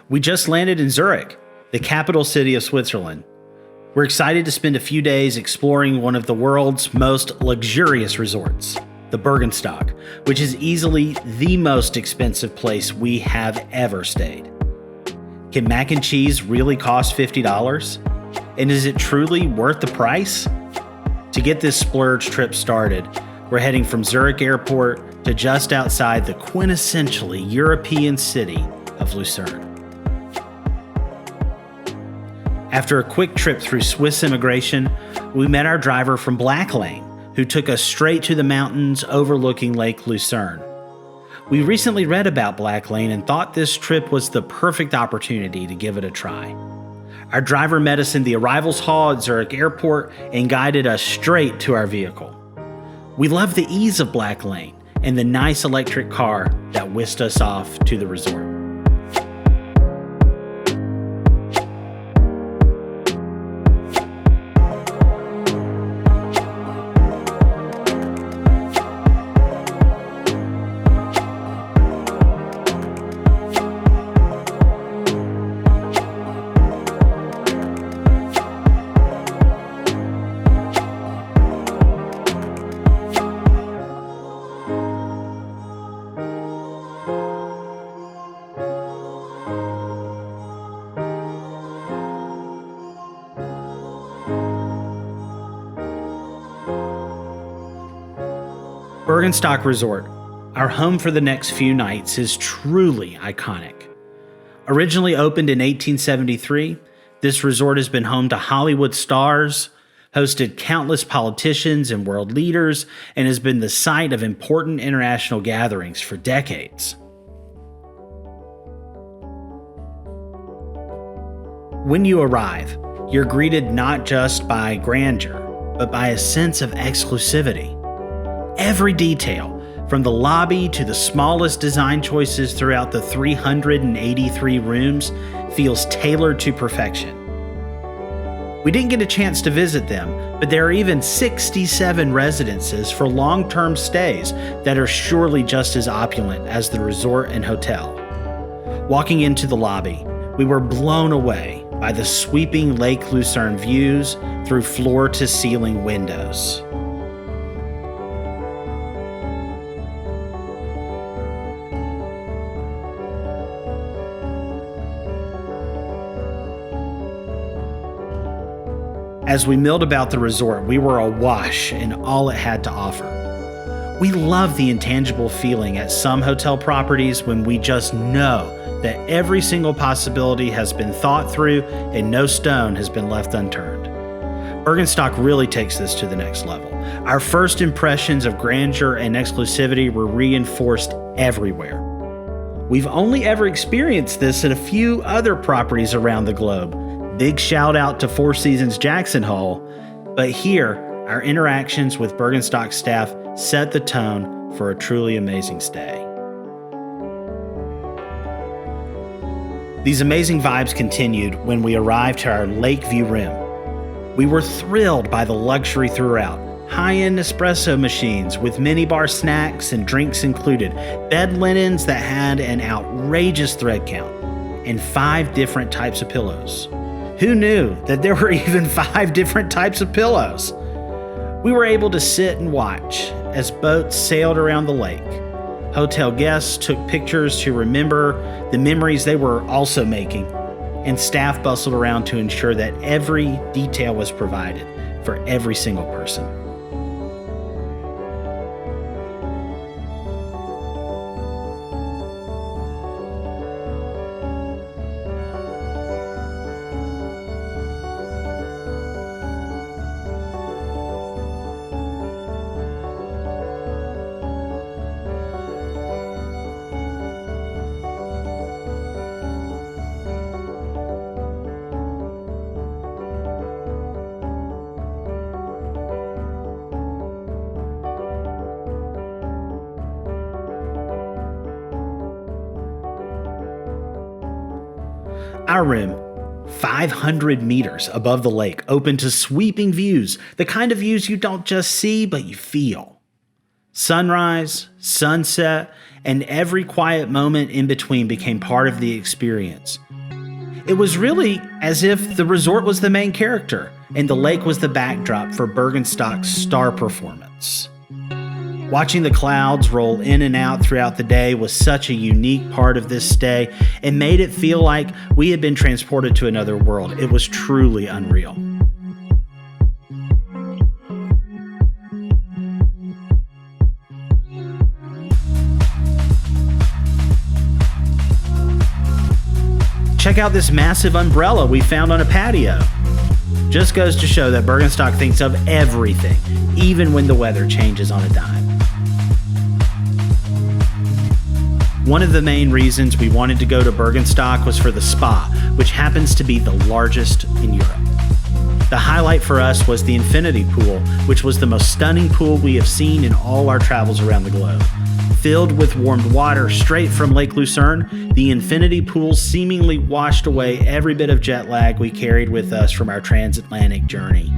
We just landed in Zurich, the capital city of Switzerland. We're excited to spend a few days exploring one of the world's most luxurious resorts, the Burgenstock, which is easily the most expensive place we have ever stayed. Can mac and cheese really cost $50? And is it truly worth the price? To get this splurge trip started, we're heading from Zurich Airport to just outside the quintessentially European city of Lucerne. After a quick trip through Swiss immigration, we met our driver from Blacklane, who took us straight to the mountains overlooking Lake Lucerne. We recently read about Blacklane and thought this trip was the perfect opportunity to give it a try. Our driver met us in the arrivals hall at Zurich Airport and guided us straight to our vehicle. We loved the ease of Blacklane and the nice electric car that whisked us off to the resort. Burgenstock Resort, our home for the next few nights, is truly iconic. Originally opened in 1873, this resort has been home to Hollywood stars, hosted countless politicians and world leaders, and has been the site of important international gatherings for decades. When you arrive, you're greeted not just by grandeur, but by a sense of exclusivity. Every detail, from the lobby to the smallest design choices throughout the 383 rooms, feels tailored to perfection. We didn't get a chance to visit them, but there are even 67 residences for long-term stays that are surely just as opulent as the resort and hotel. Walking into the lobby, we were blown away by the sweeping Lake Lucerne views through floor-to-ceiling windows. As we milled about the resort, we were awash in all it had to offer. We love the intangible feeling at some hotel properties when we just know that every single possibility has been thought through and no stone has been left unturned. Burgenstock really takes this to the next level. Our first impressions of grandeur and exclusivity were reinforced everywhere. We've only ever experienced this at a few other properties around the globe. Big shout out to Four Seasons Jackson Hole, but here, our interactions with Burgenstock staff set the tone for a truly amazing stay. These amazing vibes continued when we arrived to our lake view room. We were thrilled by the luxury throughout. High-end espresso machines with minibar snacks and drinks included, bed linens that had an outrageous thread count, and 5 different types of pillows. Who knew that there were even 5 different types of pillows? We were able to sit and watch as boats sailed around the lake. Hotel guests took pictures to remember the memories they were also making, and staff bustled around to ensure that every detail was provided for every single person. Our room, 500 meters above the lake, open to sweeping views, the kind of views you don't just see, but you feel. Sunrise, sunset, and every quiet moment in between became part of the experience. It was really as if the resort was the main character and the lake was the backdrop for Burgenstock's star performance. Watching the clouds roll in and out throughout the day was such a unique part of this stay and made it feel like we had been transported to another world. It was truly unreal. Check out this massive umbrella we found on a patio. Just goes to show that Burgenstock thinks of everything, even when the weather changes on a dime. One of the main reasons we wanted to go to Burgenstock was for the spa, which happens to be the largest in Europe. The highlight for us was the infinity pool, which was the most stunning pool we have seen in all our travels around the globe. Filled with warmed water straight from Lake Lucerne, the infinity pool seemingly washed away every bit of jet lag we carried with us from our transatlantic journey.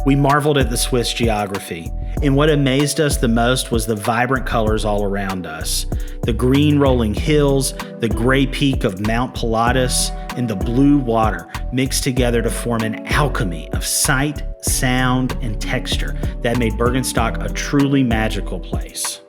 We marveled at the Swiss geography, and what amazed us the most was the vibrant colors all around us. The green rolling hills, the gray peak of Mount Pilatus, and the blue water mixed together to form an alchemy of sight, sound, and texture that made Burgenstock a truly magical place.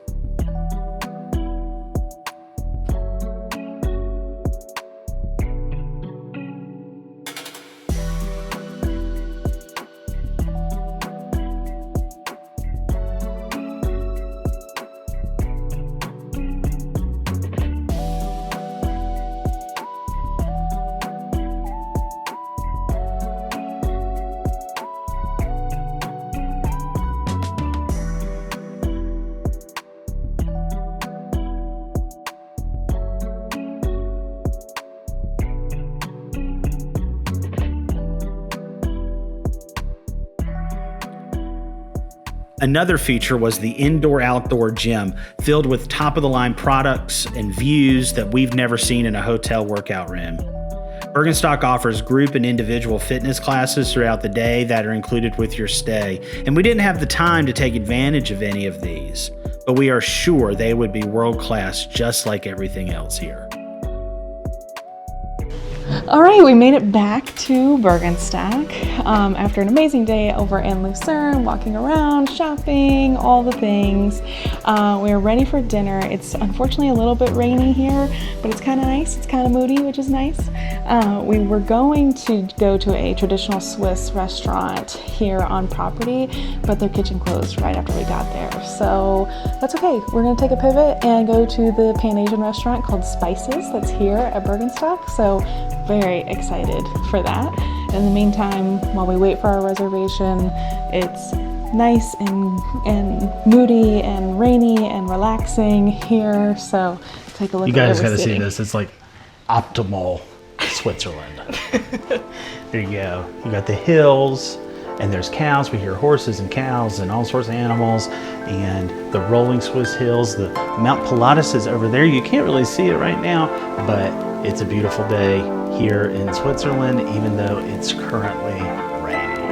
Another feature was the indoor-outdoor gym, filled with top-of-the-line products and views that we've never seen in a hotel workout room. Burgenstock offers group and individual fitness classes throughout the day that are included with your stay, and we didn't have the time to take advantage of any of these, but we are sure they would be world-class just like everything else here. All right, we made it back to Burgenstock after an amazing day over in Lucerne, walking around, shopping, all the things. We are ready for dinner. It's unfortunately a little bit rainy here, but it's kind of nice. It's kind of moody, which is nice. We were going to go to a traditional Swiss restaurant here on property, but their kitchen closed right after we got there. So that's okay. We're going to take a pivot and go to the Pan-Asian restaurant called Spices that's here at Burgenstock. So very excited for that. In the meantime, while we wait for our reservation, it's nice and moody and rainy and relaxing here. So take a look. You at guys where got we're to see sitting. this. It's like optimal Switzerland. There you go. You got the hills, and there's cows. We hear horses and cows and all sorts of animals, and the rolling Swiss hills. The Mount Pilatus is over there. You can't really see it right now, but it's a beautiful day here in Switzerland, even though it's currently raining.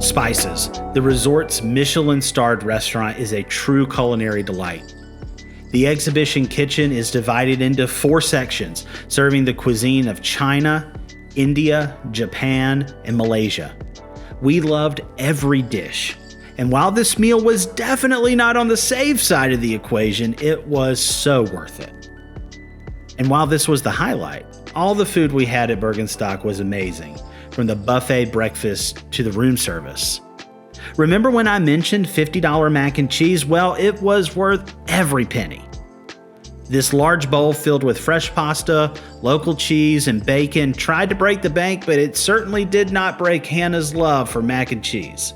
Spices. The resort's Michelin-starred restaurant is a true culinary delight. The exhibition kitchen is divided into 4 sections, serving the cuisine of China, India, Japan, and Malaysia. We loved every dish. And while this meal was definitely not on the safe side of the equation, it was so worth it. And while this was the highlight, all the food we had at Burgenstock was amazing, from the buffet breakfast to the room service. Remember when I mentioned $50 mac and cheese? Well, it was worth every penny. This large bowl filled with fresh pasta, local cheese, and bacon tried to break the bank, but it certainly did not break Hannah's love for mac and cheese.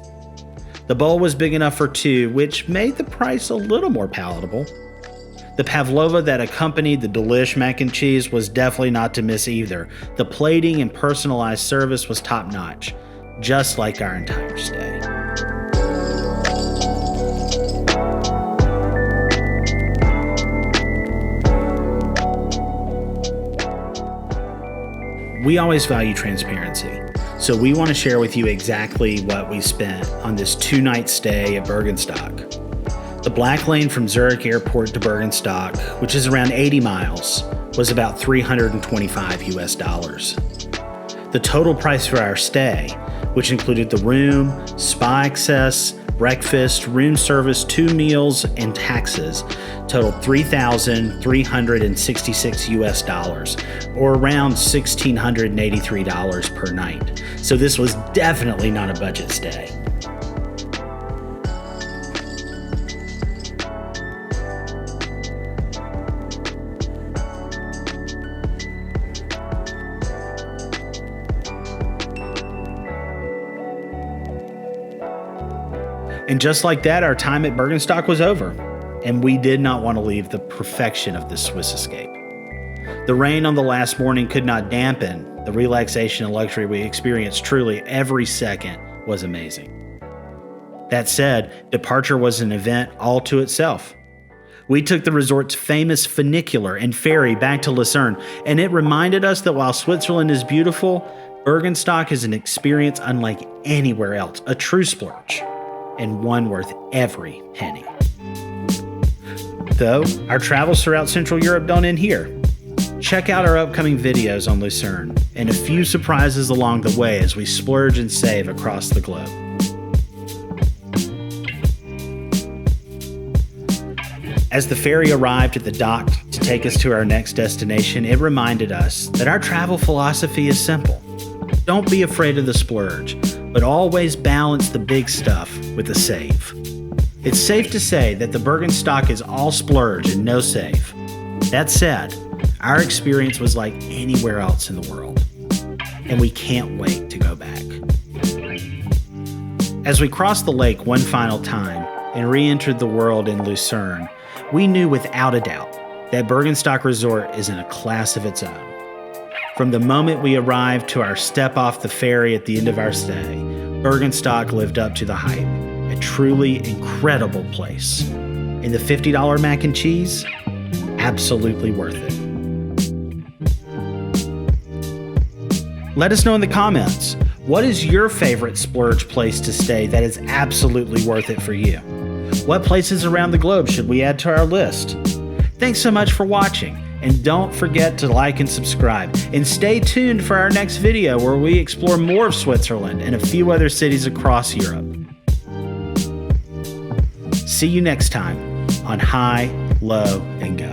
The bowl was big enough for 2, which made the price a little more palatable. The pavlova that accompanied the delish mac and cheese was definitely not to miss either. The plating and personalized service was top-notch, just like our entire stay. We always value transparency, so we want to share with you exactly what we spent on this 2-night stay at Burgenstock. The Blacklane from Zurich Airport to Burgenstock, which is around 80 miles, was about $325 US. The total price for our stay, which included the room, spa access, breakfast, room service, 2 meals, and taxes, totaled $3,366 US, or around $1,683 per night. So this was definitely not a budget stay. And just like that, our time at Burgenstock was over, and we did not want to leave the perfection of this Swiss escape. The rain on the last morning could not dampen the relaxation and luxury we experienced. Truly, every second was amazing. That said, departure was an event all to itself. We took the resort's famous Funicular and Ferry back to Lucerne, and it reminded us that while Switzerland is beautiful, Burgenstock is an experience unlike anywhere else, a true splurge, and one worth every penny. Though, our travels throughout Central Europe don't end here. Check out our upcoming videos on Lucerne and a few surprises along the way as we splurge and save across the globe. As the ferry arrived at the dock to take us to our next destination, it reminded us that our travel philosophy is simple. Don't be afraid of the splurge, but always balance the big stuff with the save. It's safe to say that the Burgenstock is all splurge and no save. That said, our experience was like anywhere else in the world, and we can't wait to go back. As we crossed the lake one final time and re-entered the world in Lucerne, we knew without a doubt that Burgenstock Resort is in a class of its own. From the moment we arrived to our step off the ferry at the end of our stay, Burgenstock lived up to the hype. A truly incredible place. And the $50 mac and cheese? Absolutely worth it. Let us know in the comments, what is your favorite splurge place to stay that is absolutely worth it for you? What places around the globe should we add to our list? Thanks so much for watching. And don't forget to like and subscribe. And stay tuned for our next video where we explore more of Switzerland and a few other cities across Europe. See you next time on High, Low, and Go.